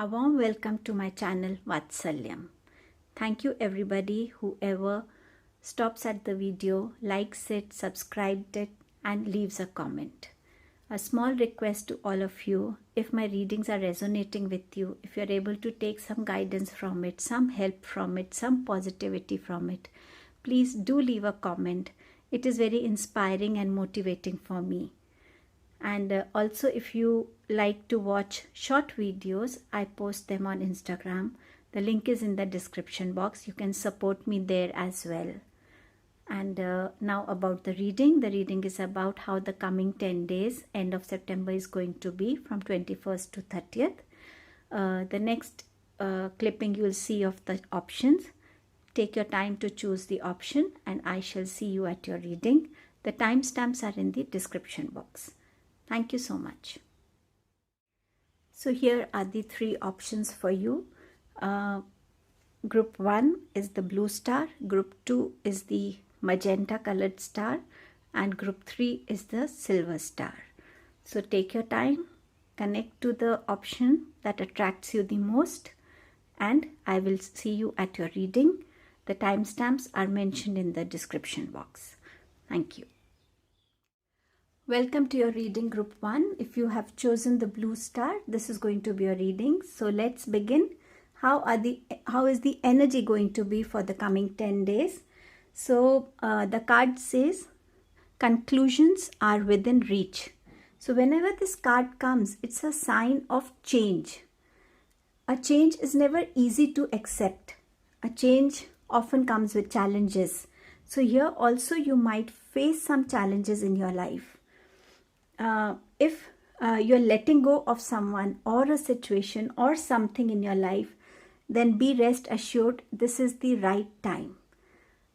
A warm welcome to my channel Vatsalyam. Thank you everybody whoever stops at the video, likes it, subscribed it and leaves a comment. A small request to all of you, if my readings are resonating with you, if you're able to take some guidance from it, some help from it, some positivity from it, please do leave a comment. It is very inspiring and motivating for me. And also, if you like to watch short videos, I post them on Instagram. The link is in the description box. You can support me there as well. And now about the reading. The reading is about how the coming 10 days, end of September, is going to be from 21st to 30th. The next clipping you will see of the options. Take your time to choose the option and I shall see you at your reading. The timestamps are in the description box. Thank you so much. So here are the three options for you. Group 1 is the blue star, group 2 is the magenta colored star, and group 3 is the silver star. So take your time, connect to the option that attracts you the most, and I will see you at your reading. The timestamps are mentioned in the description box. Thank you. Welcome to your reading group 1. If you have chosen the blue star, this is going to be your reading. So let's begin. How is the energy going to be for the coming 10 days? So the card says conclusions are within reach. So whenever this card comes, it's a sign of change. A change is never easy to accept. A change often comes with challenges. So here also you might face some challenges in your life. If you're letting go of someone or a situation or something in your life, then be rest assured this is the right time.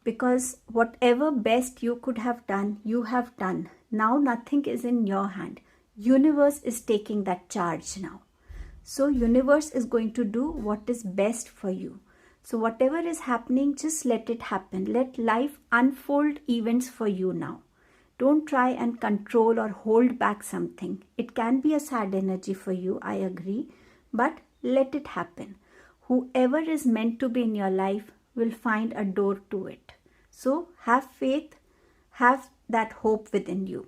Because whatever best you could have done, you have done. Now nothing is in your hand. Universe is taking that charge now. So universe is going to do what is best for you. So whatever is happening, just let it happen. Let life unfold events for you now. Don't try and control or hold back something. It can be a sad energy for you, I agree, but let it happen. Whoever is meant to be in your life will find a door to it. So have faith, have that hope within you.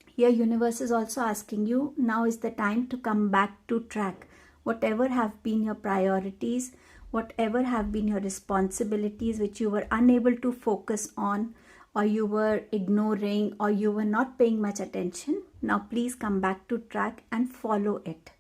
Here universe is also asking you, now is the time to come back to track. Whatever have been your priorities, whatever have been your responsibilities which you were unable to focus on, or you were ignoring, or you were not paying much attention, now please come back to track and follow it.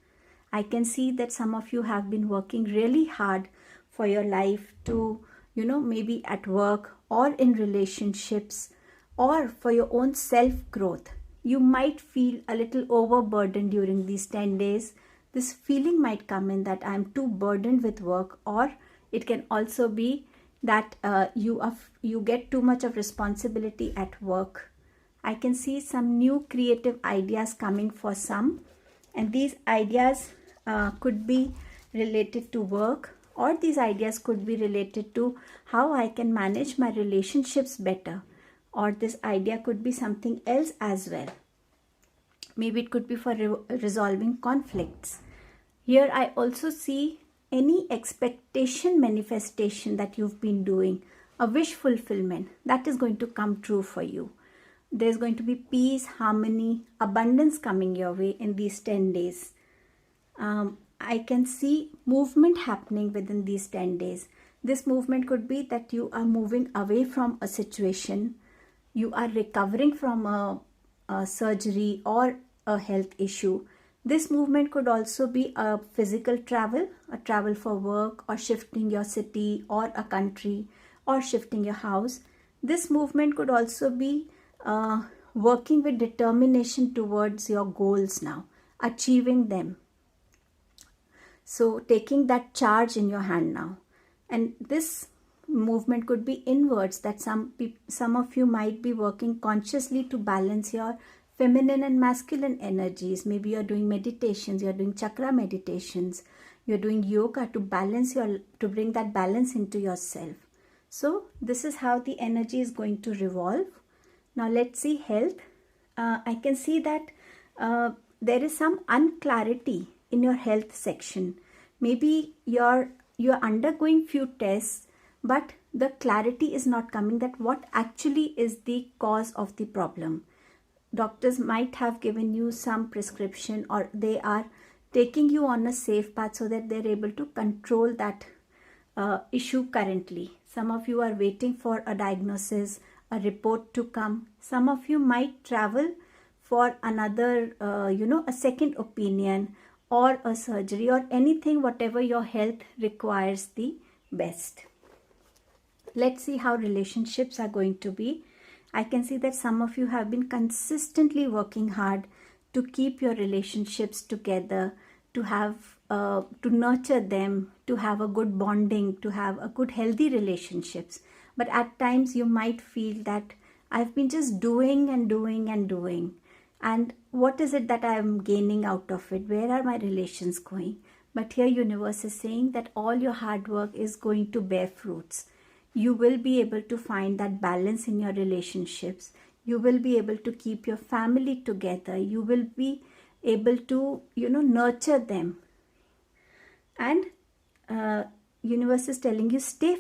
I can see that some of you have been working really hard for your life to, maybe at work or in relationships or for your own self-growth. You might feel a little overburdened during these 10 days. This feeling might come in that I'm too burdened with work, or it can also be that you get too much of responsibility at work. I can see some new creative ideas coming for some, and these ideas could be related to work, or these ideas could be related to how I can manage my relationships better, or this idea could be something else as well. Maybe it could be for resolving conflicts. Here I also see any expectation manifestation that you've been doing, a wish fulfillment, that is going to come true for you. There's going to be peace, harmony, abundance coming your way in these 10 days. I can see movement happening within these 10 days. This movement could be that you are moving away from a situation, you are recovering from a surgery or a health issue. This movement could also be a physical travel, a travel for work, or shifting your city or a country, or shifting your house. This movement could also be working with determination towards your goals now, achieving them. So taking that charge in your hand now. And this movement could be inwards, that some of you might be working consciously to balance your feminine and masculine energies. Maybe you're doing meditations, you're doing chakra meditations, you're doing yoga to bring that balance into yourself. So this is how the energy is going to revolve. Now let's see health. I can see that there is some unclarity in your health section. Maybe you're undergoing few tests, but the clarity is not coming that what actually is the cause of the problem. Doctors might have given you some prescription, or they are taking you on a safe path so that they're able to control that issue currently. Some of you are waiting for a diagnosis, a report to come. Some of you might travel for another, a second opinion or a surgery or anything, whatever your health requires the best. Let's see how relationships are going to be. I can see that some of you have been consistently working hard to keep your relationships together, to have to nurture them, to have a good bonding, to have a good healthy relationships. But at times you might feel that I've been just doing and doing and doing. And what is it that I am gaining out of it? Where are my relations going? But here universe is saying that all your hard work is going to bear fruits. You will be able to find that balance in your relationships. You will be able to keep your family together. You will be able to, nurture them. And universe is telling you, stay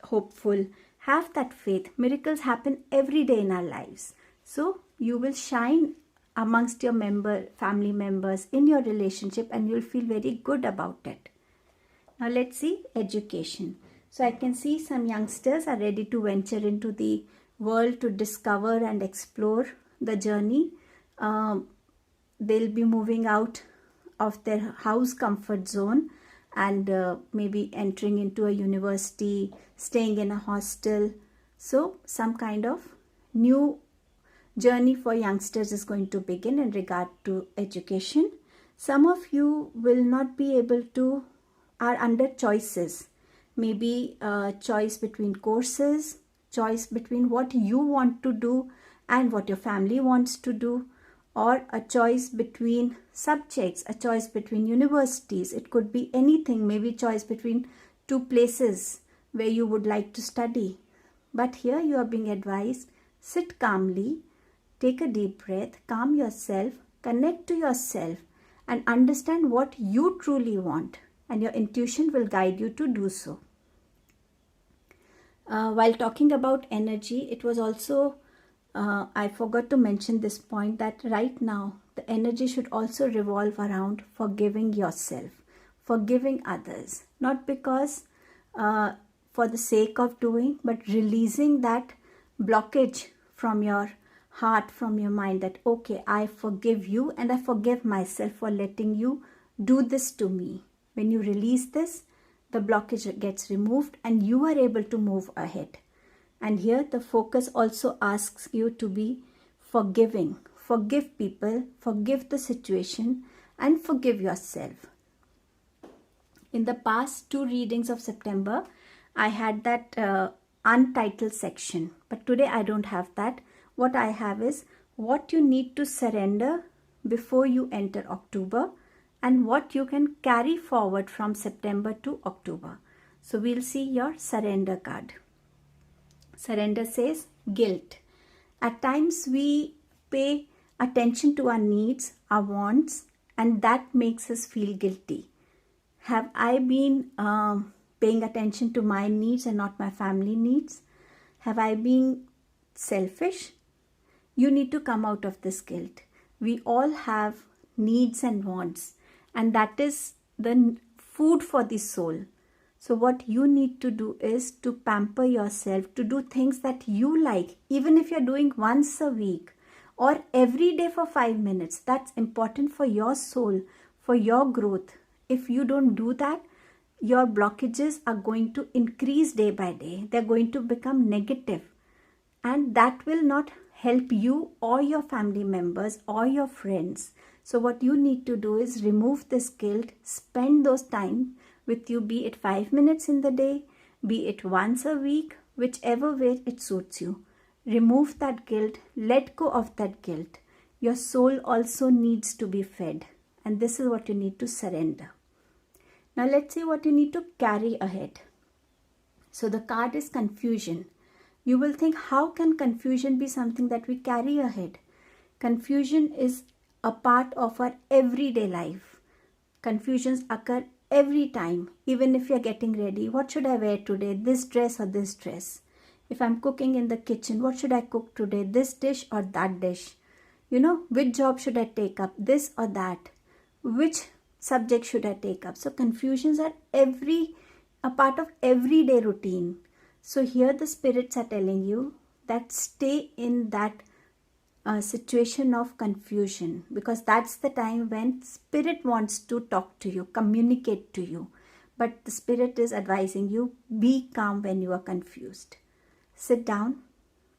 hopeful, have that faith. Miracles happen every day in our lives. So you will shine amongst your family members, in your relationship, and you'll feel very good about it. Now let's see education. So I can see some youngsters are ready to venture into the world to discover and explore the journey. They'll be moving out of their house comfort zone and maybe entering into a university, staying in a hostel. So some kind of new journey for youngsters is going to begin in regard to education. Some of you will not be able to, are under choices. Maybe a choice between courses, choice between what you want to do and what your family wants to do, or a choice between subjects, a choice between universities. It could be anything, maybe choice between two places where you would like to study. But here you are being advised, sit calmly, take a deep breath, calm yourself, connect to yourself and understand what you truly want, and your intuition will guide you to do so. While talking about energy, it was also, I forgot to mention this point, that right now the energy should also revolve around forgiving yourself, forgiving others, not because for the sake of doing, but releasing that blockage from your heart, from your mind, that okay, I forgive you and I forgive myself for letting you do this to me. When you release this, the blockage gets removed and you are able to move ahead. And here the focus also asks you to be forgiving. Forgive people, forgive the situation, and forgive yourself. In the past 2 readings of September, I had that untitled section, but today I don't have that. What I have is what you need to surrender before you enter October, and what you can carry forward from September to October. So we'll see your surrender card. Surrender says guilt. At times we pay attention to our needs, our wants, and that makes us feel guilty. Have I been paying attention to my needs and not my family needs? Have I been selfish? You need to come out of this guilt. We all have needs and wants, and that is the food for the soul. So what you need to do is to pamper yourself, to do things that you like, even if you're doing once a week or every day for 5 minutes. That's important for your soul, for your growth. If you don't do that, your blockages are going to increase day by day. They're going to become negative, and that will not help you or your family members or your friends. So what you need to do is remove this guilt, spend those time with you, be it 5 minutes in the day, be it once a week, whichever way it suits you. Remove that guilt, let go of that guilt. Your soul also needs to be fed, and this is what you need to surrender. Now let's see what you need to carry ahead. So the card is confusion. You will think, how can confusion be something that we carry ahead? Confusion is a part of our everyday life. Confusions occur every time, even if you're getting ready, what should I wear today? This dress or this dress? If I'm cooking in the kitchen, what should I cook today? This dish or that dish? Which job should I take up? This or that? Which subject should I take up? So confusions are a part of everyday routine. So here the spirits are telling you that stay in that situation of confusion, because that's the time when spirit wants to talk to you, communicate to you. But the spirit is advising you, be calm when you are confused. Sit down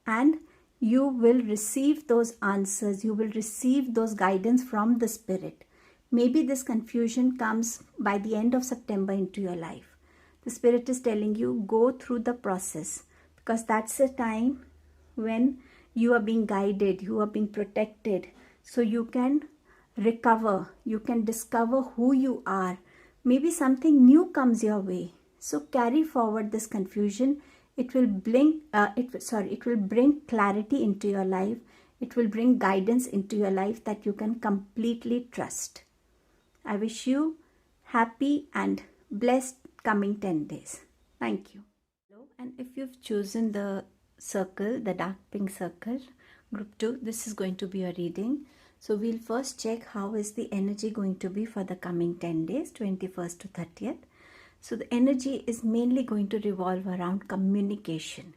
and you will receive those answers. You will receive those guidance from the spirit. Maybe this confusion comes by the end of September into your life. The spirit is telling you, go through the process, because that's the time when you are being guided, you are being protected, so you can recover, you can discover who you are. Maybe something new comes your way. So carry forward this confusion. It will bring clarity into your life. It will bring guidance into your life that you can completely trust. I wish you happy and blessed coming 10 days. Thank you. And if you've chosen the circle, the dark pink circle, group 2, this is going to be a reading. So we'll first check how is the energy going to be for the coming 10 days, 21st to 30th. So the energy is mainly going to revolve around communication,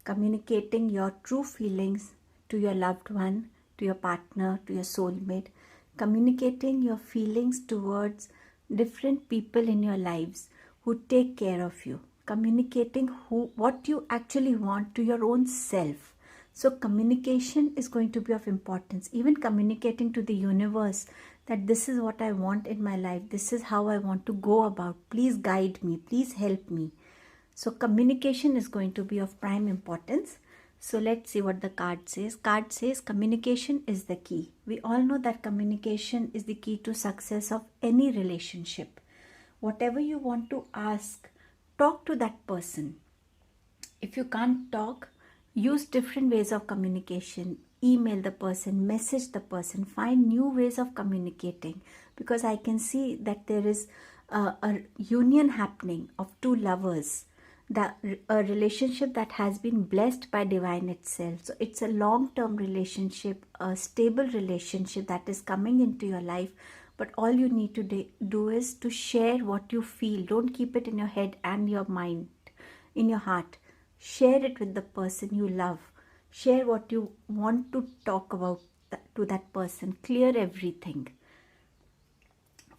communicating your true feelings to your loved one, to your partner, to your soulmate, communicating your feelings towards different people in your lives who take care of you, communicating what you actually want to your own self. So communication is going to be of importance. Even communicating to the universe that this is what I want in my life. This is how I want to go about. Please guide me. Please help me. So communication is going to be of prime importance. So let's see what the card says. Card says communication is the key. We all know that communication is the key to success of any relationship. Whatever you want to ask, talk to that person. If you can't talk, use different ways of communication. Email the person, message the person, find new ways of communicating, because I can see that there is a union happening of two lovers, a relationship that has been blessed by divine itself. So it's a long-term relationship, a stable relationship that is coming into your life. But all you need to do is to share what you feel. Don't keep it in your head and your mind, in your heart. Share it with the person you love. Share what you want to talk about to that person. Clear everything.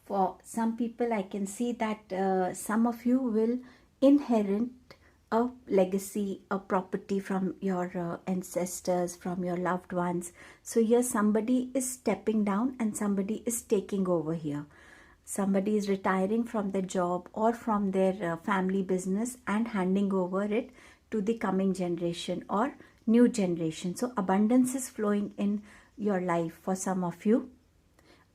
For some people, I can see that some of you will inherit a legacy, a property from your ancestors, from your loved ones. So here somebody is stepping down and somebody is taking over here. Somebody is retiring from their job or from their family business and handing over it to the coming generation or new generation. So abundance is flowing in your life for some of you.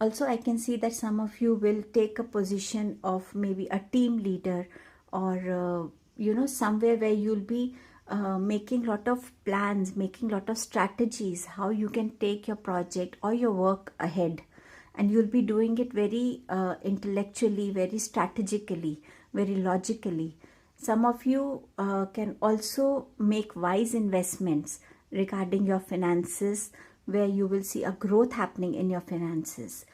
Also, I can see that some of you will take a position of maybe a team leader, or somewhere where you'll be making lot of plans, making lot of strategies, how you can take your project or your work ahead. And you'll be doing it very intellectually, very strategically, very logically. Some of you can also make wise investments regarding your finances, where you will see a growth happening in your finances.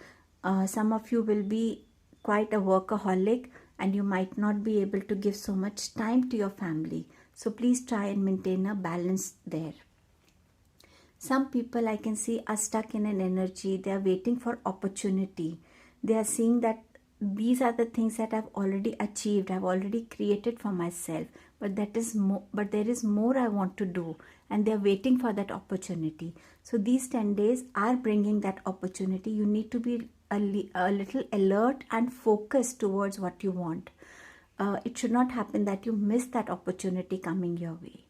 Some of you will be quite a workaholic and you might not be able to give so much time to your family. So please try and maintain a balance there. Some people I can see are stuck in an energy. They are waiting for opportunity. They are seeing that these are the things that I've already achieved, I've already created for myself, but there is more I want to do, and they're waiting for that opportunity. So these 10 days are bringing that opportunity. You need to be a little alert and focused towards what you want. It should not happen that you miss that opportunity coming your way.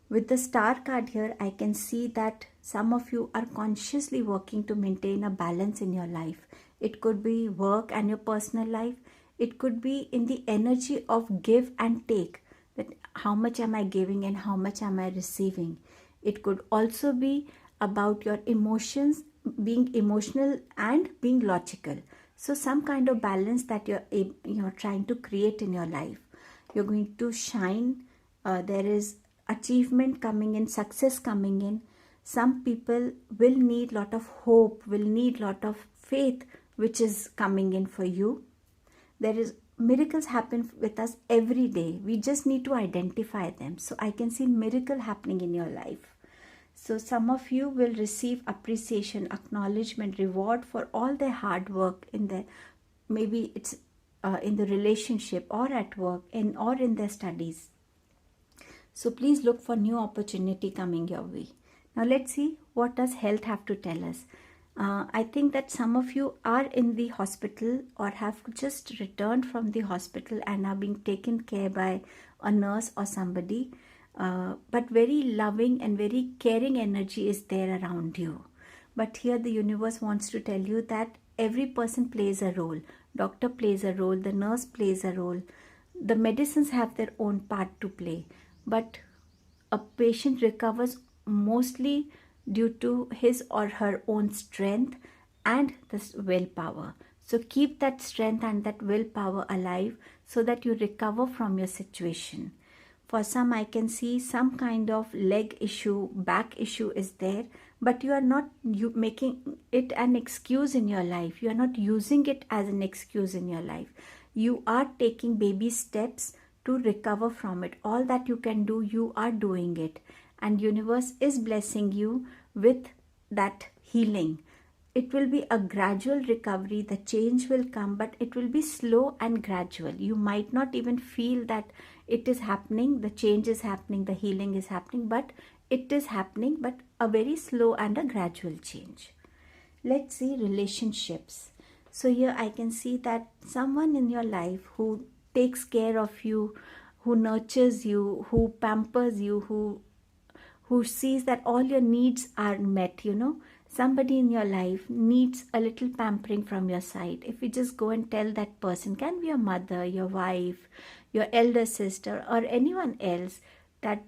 With the star card here, I can see that some of you are consciously working to maintain a balance in your life. It could be work and your personal life. It could be in the energy of give and take, that how much am I giving and how much am I receiving. It could also be about your emotions, being emotional and being logical. So some kind of balance that you're trying to create in your life. You're going to shine. There is achievement coming in, success coming in. Some people will need lot of hope, will need lot of faith, which is coming in for you. There is miracles happen with us every day. We just need to identify them. So I can see miracle happening in your life. So some of you will receive appreciation, acknowledgement, reward for all their hard work in their, maybe it's in the relationship or at work or in their studies. So please look for new opportunity coming your way. Now let's see, what does health have to tell us? I think that some of you are in the hospital or have just returned from the hospital and are being taken care by a nurse or somebody. But very loving and very caring energy is there around you. But here the universe wants to tell you that every person plays a role. Doctor plays a role, the nurse plays a role. The medicines have their own part to play. But a patient recovers mostly due to his or her own strength and this willpower. So keep that strength and that willpower alive so that you recover from your situation. For some, I can see some kind of leg issue, back issue is there, but you are not making it an excuse in your life. You are not using it as an excuse in your life. You are taking baby steps to recover from it. All that you can do, you are doing it. And universe is blessing you with that healing. It will be a gradual recovery. The change will come, but it will be slow and gradual. You might not even feel that it is happening, the change is happening, the healing is happening, but it is happening, but a very slow and a gradual change. Let's see relationships. So here I can see that someone in your life who takes care of you, who nurtures you, who pampers you, who sees that all your needs are met, somebody in your life needs a little pampering from your side. If you just go and tell that person, can be your mother, your wife, your elder sister, or anyone else, that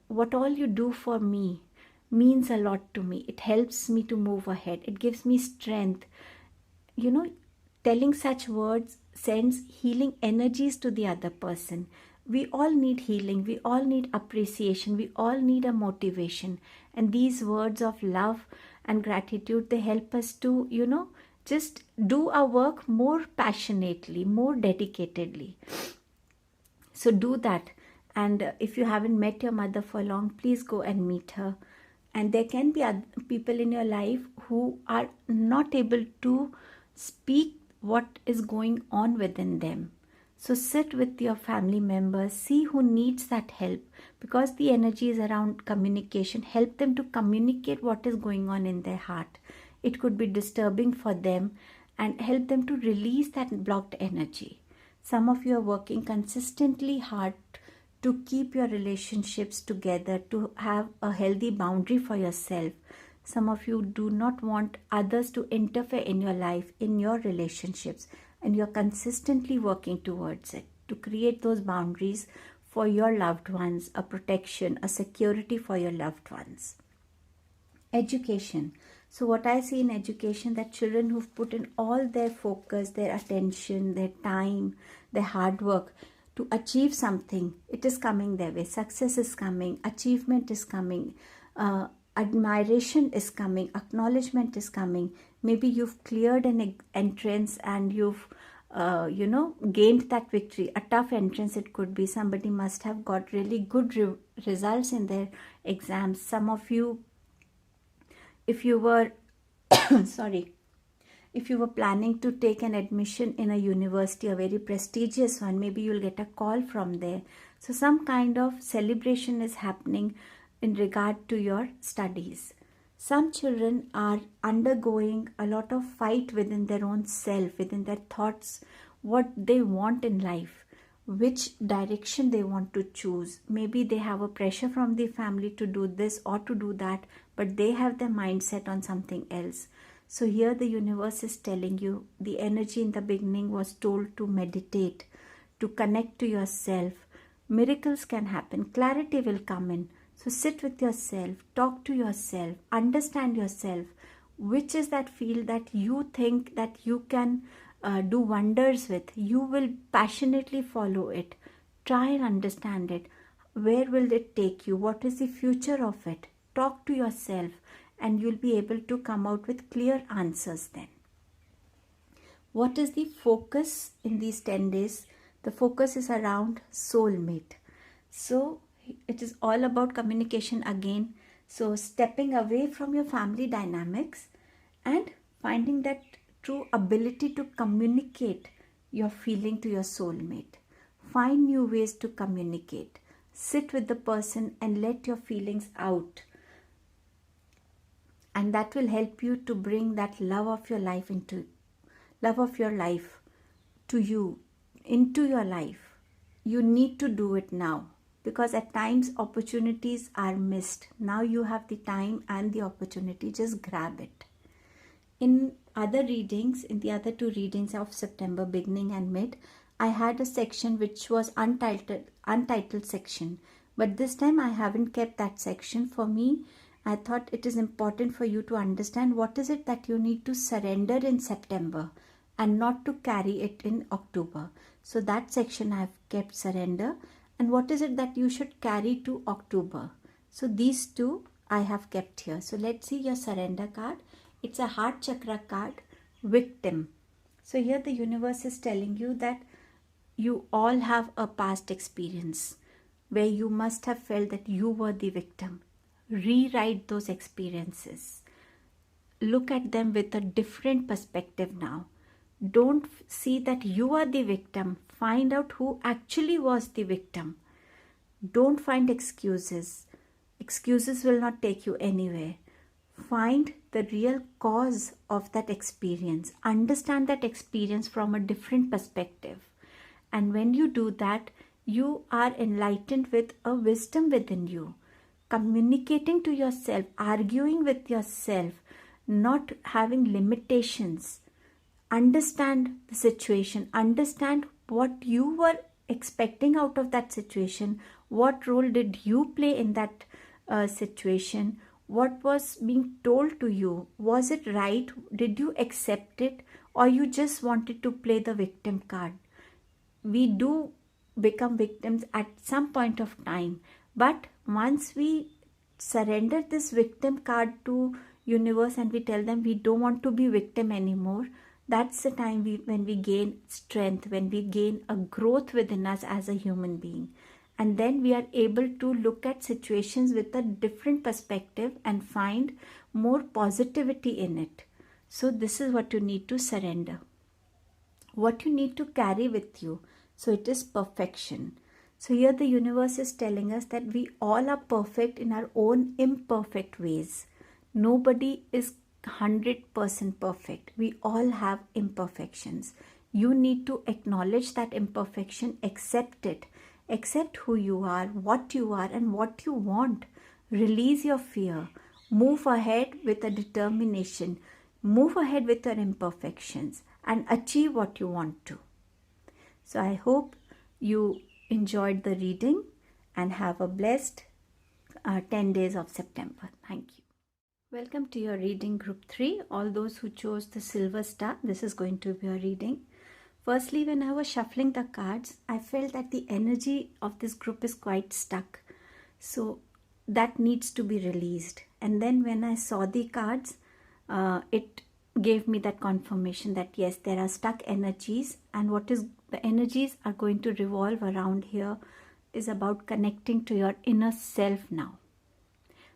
what all you do for me means a lot to me. It helps me to move ahead. It gives me strength. Telling such words sends healing energies to the other person. We all need healing. We all need appreciation. We all need a motivation. And these words of love and gratitude, they help us to, just do our work more passionately, more dedicatedly. So do that. And if you haven't met your mother for long, please go and meet her. And there can be other people in your life who are not able to speak what is going on within them. So sit with your family members, see who needs that help, because the energy is around communication. Help them to communicate what is going on in their heart. It could be disturbing for them, and help them to release that blocked energy. Some of you are working consistently hard to keep your relationships together, to have a healthy boundary for yourself. Some of you do not want others to interfere in your life, in your relationships, and you're consistently working towards it to create those boundaries for your loved ones, a protection, a security for your loved ones. Education. So what I see in education, that children who've put in all their focus, their attention, their time, their hard work to achieve something, it is coming their way. Success is coming, achievement is coming, admiration is coming, acknowledgement is coming. Maybe you've cleared an entrance and you've gained that victory. A tough entrance it could be. Somebody must have got really good results in their exams. Some of you, if you were if you were planning to take an admission in a university, a very prestigious one, maybe you'll get a call from there. So some kind of celebration is happening in regard to your studies. Some children are undergoing a lot of fight within their own self, within their thoughts, what they want in life, which direction they want to choose. Maybe they have a pressure from the family to do this or to do that, but they have their mindset on something else. So here the universe is telling you, the energy in the beginning was told to meditate, to connect to yourself. Miracles can happen. Clarity will come in. So sit with yourself, talk to yourself, understand yourself. which is that field that you think that you can do wonders with. You will passionately follow it. Try and understand it. Where will it take you? What is the future of it? Talk to yourself, and you'll be able to come out with clear answers then. What is the focus in these 10 days? The focus is around soulmate. So it is all about communication again. So stepping away from your family dynamics and finding that true ability to communicate your feeling to your soulmate. Find new ways to communicate. Sit with the person and let your feelings out. And that will help you to bring that love of your life to you, into your life. You need to do it now, because at times opportunities are missed. Now you have the time and the opportunity. Just grab it. In other readings, in the other 2 readings of September, beginning and mid, I had a section which was untitled section. But this time I haven't kept that section. For me, I thought it is important for you to understand what is it that you need to surrender in September and not to carry it in October. So that section I have kept surrender. And what is it that you should carry to October? So these 2 I have kept here. So let's see your surrender card. It's a heart chakra card, victim. So here the universe is telling you that you all have a past experience where you must have felt that you were the victim. Rewrite those experiences. Look at them with a different perspective now. Don't see that you are the victim. Find out who actually was the victim. Don't find excuses. Excuses will not take you anywhere. Find the real cause of that experience. Understand that experience from a different perspective. And when you do that, you are enlightened with a wisdom within you. Communicating to yourself, arguing with yourself, not having limitations. Understand the situation. Understand what you were expecting out of that situation. What role did you play in that situation? What was being told to you? Was it right? Did you accept it? Or you just wanted to play the victim card? We do become victims at some point of time. But once we surrender this victim card to universe and we tell them we don't want to be victim anymore, that's the time when we gain strength, when we gain a growth within us as a human being. And then we are able to look at situations with a different perspective and find more positivity in it. So this is what you need to surrender. What you need to carry with you. So it is perfection. So here the universe is telling us that we all are perfect in our own imperfect ways. Nobody is 100% perfect. We all have imperfections. You need to acknowledge that imperfection, accept it. Accept who you are, and what you want. Release your fear. Move ahead with a determination. Move ahead with your imperfections and achieve what you want to. So I hope you enjoyed the reading and have a blessed 10 days of September. Thank you. Welcome to your reading group 3. All those who chose the silver star, this is going to be your reading. Firstly, when I was shuffling the cards, I felt that the energy of this group is quite stuck. So that needs to be released. And then when I saw the cards, it gave me that confirmation that yes, there are stuck energies, and what is the energies are going to revolve around here is about connecting to your inner self now.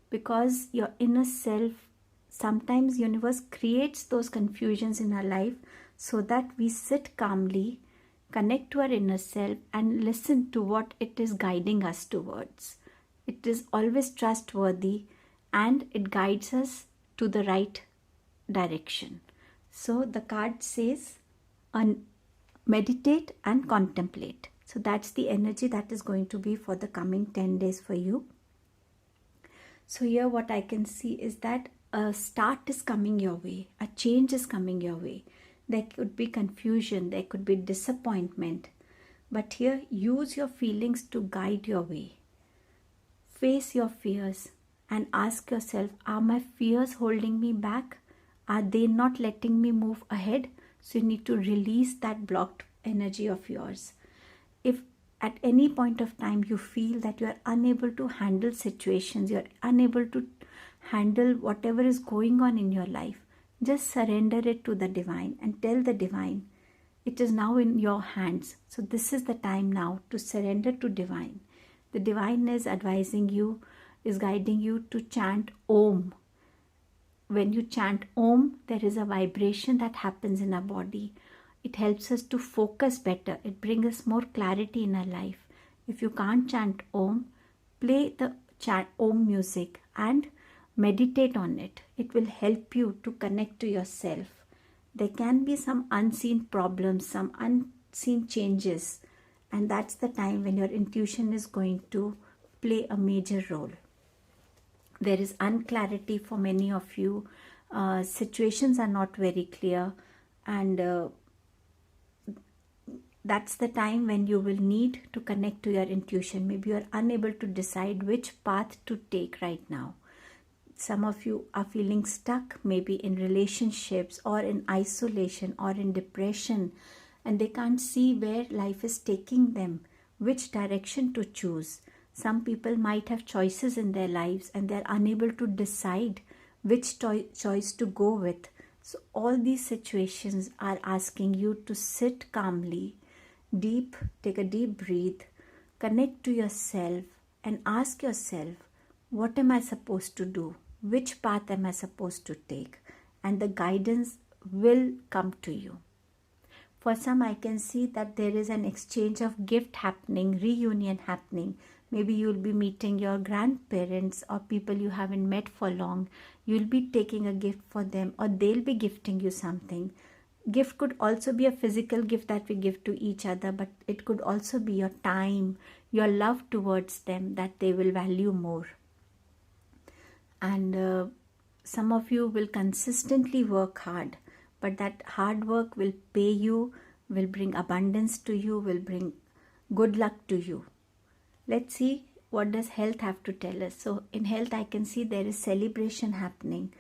Because your inner self, sometimes universe creates those confusions in our life so that we sit calmly, connect to our inner self and listen to what it is guiding us towards. It is always trustworthy and it guides us to the right direction. So the card says meditate and contemplate. So that's the energy that is going to be for the coming 10 days for you. So here what I can see is that a start is coming your way, a change is coming your way. There could be confusion, there could be disappointment, but here use your feelings to guide your way. Face your fears and ask yourself, are my fears holding me back? Are they not letting me move ahead? So you need to release that blocked energy of yours. If at any point of time you feel that you are unable to handle situations, you are unable to handle whatever is going on in your life, just surrender it to the divine and tell the divine, it is now in your hands. So this is the time now to surrender to divine. The divine is advising you, is guiding you to chant Om. When you chant Om, there is a vibration that happens in our body. It helps us to focus better. It brings us more clarity in our life. If you can't chant Om, play the chant Om music and meditate on it. It will help you to connect to yourself. There can be some unseen problems, some unseen changes, and that's the time when your intuition is going to play a major role. There is unclarity for many of you. Situations are not very clear, and that's the time when you will need to connect to your intuition. Maybe you are unable to decide which path to take right now. Some of you are feeling stuck, maybe in relationships or in isolation or in depression, and they can't see where life is taking them, which direction to choose. Some people might have choices in their lives and they're unable to decide which choice to go with. So all these situations are asking you to sit calmly, take a deep breath, connect to yourself and ask yourself, what am I supposed to do? Which path am I supposed to take? And the guidance will come to you. For some, I can see that there is an exchange of gift happening, reunion happening. Maybe you'll be meeting your grandparents or people you haven't met for long. You'll be taking a gift for them, or they'll be gifting you something. Gift could also be a physical gift that we give to each other, but it could also be your time, your love towards them that they will value more. And some of you will consistently work hard, but that hard work will pay you, will bring abundance to you, will bring good luck to you. Let's see, what does health have to tell us? So in health, I can see there is celebration happening.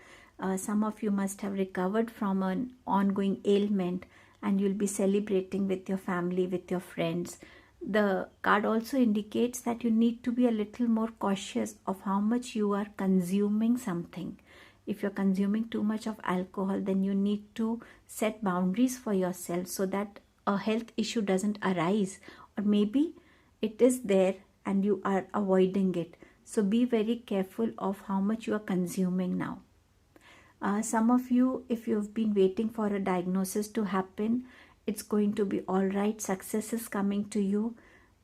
Some of you must have recovered from an ongoing ailment and you'll be celebrating with your family, with your friends. The card also indicates that you need to be a little more cautious of how much you are consuming something. If you're consuming too much of alcohol, then you need to set boundaries for yourself so that a health issue doesn't arise, or maybe it is there and you are avoiding it. So be very careful of how much you are consuming now. Some of you, if you've been waiting for a diagnosis to happen, it's going to be all right. Success is coming to you.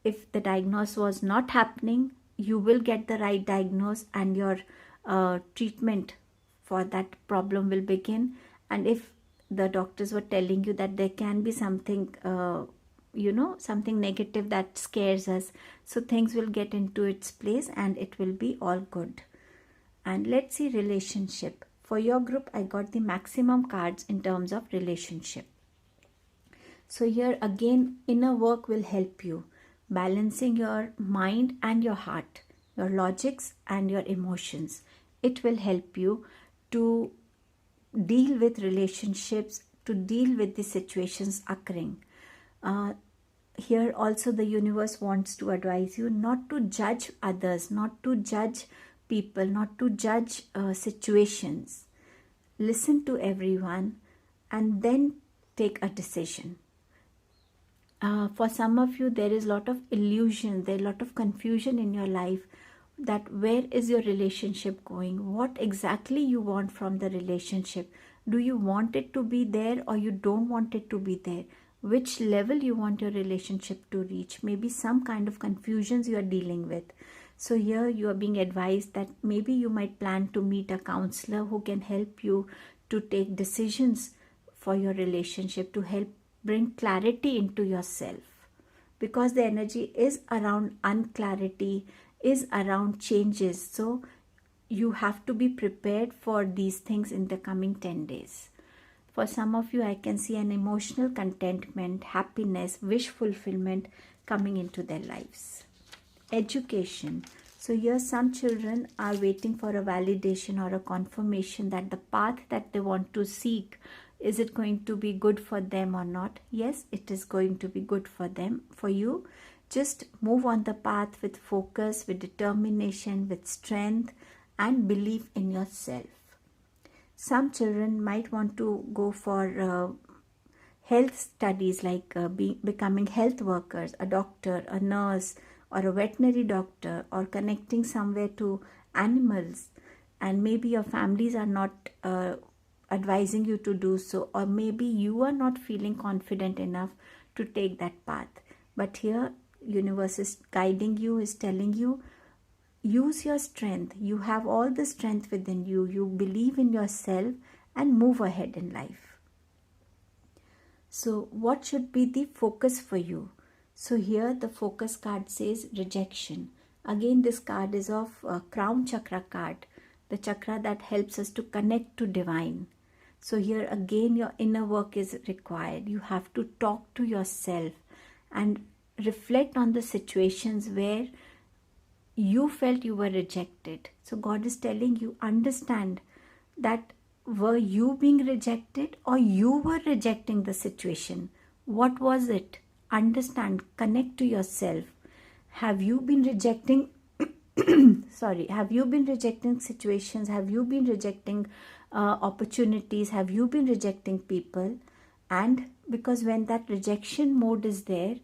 If the diagnosis was not happening, you will get the right diagnosis and your treatment for that problem will begin. And if the doctors were telling you that there can be something, something negative that scares us, so things will get into its place and it will be all good. And let's see relationship. For your group, I got the maximum cards in terms of relationship. So here again, inner work will help you. Balancing your mind and your heart, your logics and your emotions. It will help you to deal with relationships, to deal with the situations occurring. Here also the universe wants to advise you not to judge others, not to judge people, not to judge situations. Listen to everyone and then take a decision. For some of you, there is a lot of illusion, there is a lot of confusion in your life that where is your relationship going? What exactly you want from the relationship? Do you want it to be there or you don't want it to be there? Which level you want your relationship to reach? Maybe some kind of confusions you are dealing with. So here you are being advised that maybe you might plan to meet a counselor who can help you to take decisions for your relationship, to help bring clarity into yourself, because the energy is around unclarity, is around changes. So you have to be prepared for these things in the coming 10 days. For some of you, I can see an emotional contentment, happiness, wish fulfillment coming into their lives. Education. So here some children are waiting for a validation or a confirmation that the path that they want to seek, is it going to be good for them or not? Yes, it is going to be good for them, for you. Just move on the path with focus, with determination, with strength and belief in yourself. Some children might want to go for health studies, like becoming health workers, a doctor, a nurse, or a veterinary doctor, or connecting somewhere to animals, and maybe your families are not advising you to do so, or maybe you are not feeling confident enough to take that path. But here universe is guiding you, is telling you, use your strength. You have all the strength within you. You believe in yourself and move ahead in life. So what should be the focus for you? So here the focus card says rejection. Again, this card is of crown chakra card, the chakra that helps us to connect to divine. So here again your inner work is required. You have to talk to yourself and reflect on the situations where you felt you were rejected. So God is telling you, understand that were you being rejected or you were rejecting the situation? What was it? Understand, connect to yourself. Have you been rejecting have you been rejecting situations? Have you been rejecting opportunities? Have you been rejecting people? And because when that rejection mode is there,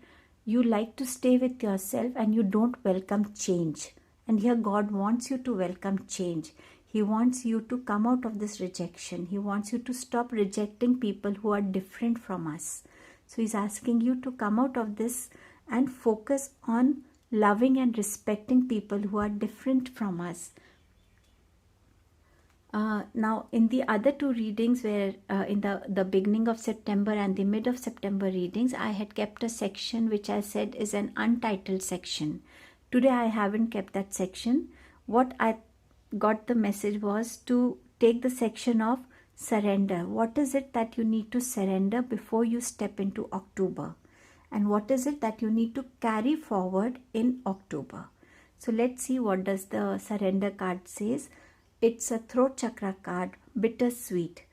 you like to stay with yourself and you don't welcome change. And here God wants you to welcome change. He wants you to come out of this rejection. He wants you to stop rejecting people who are different from us. So He's asking you to come out of this and focus on loving and respecting people who are different from us. Now, in the other two readings, where in the beginning of September and the mid of September readings, I had kept a section which I said is an untitled section. Today, I haven't kept that section. What I got the message was to take the section of surrender. What is it that you need to surrender before you step into October? And what is it that you need to carry forward in October? So let's see what does the surrender card says. It's a throat chakra card, bittersweet.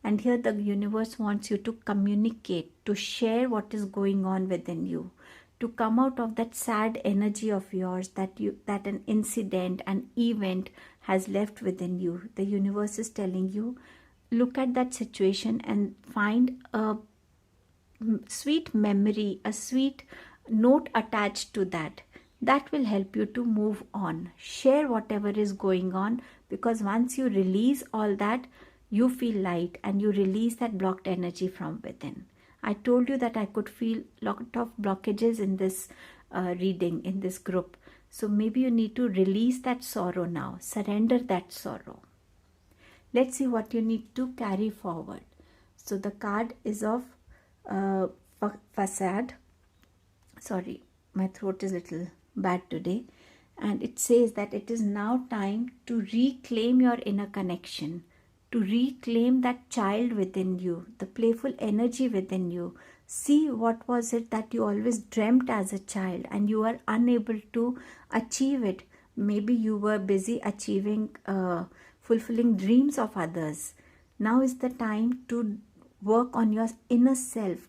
And here the universe wants you to communicate, to share what is going on within you, to come out of that sad energy of yours that an incident, an event has left within you. The universe is telling you, look at that situation and find a sweet memory, a sweet note attached to that. That will help you to move on. Share whatever is going on, because once you release all that, you feel light and you release that blocked energy from within. I told you that I could feel lot of blockages in this reading, in this group. So maybe you need to release that sorrow now. Surrender that sorrow. Let's see what you need to carry forward. So the card is of facade. Sorry, my throat is a little bad today. And it says that it is now time to reclaim your inner connection, to reclaim that child within you, the playful energy within you. See what was it that you always dreamt as a child and you are unable to achieve it. Maybe you were busy achieving, fulfilling dreams of others. Now is the time to work on your inner self.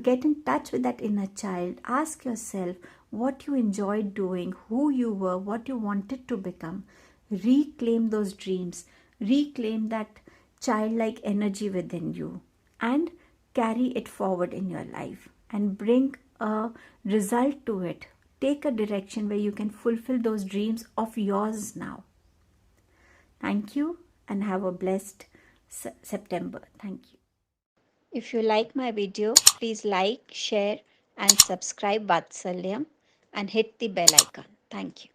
Get in touch with that inner child. Ask yourself what you enjoyed doing, who you were, what you wanted to become. Reclaim those dreams. Reclaim that childlike energy within you and carry it forward in your life and bring a result to it. Take a direction where you can fulfill those dreams of yours now. Thank you and have a blessed September. Thank you. If you like my video, please like, share and subscribe Vatsalyam and hit the bell icon. Thank you.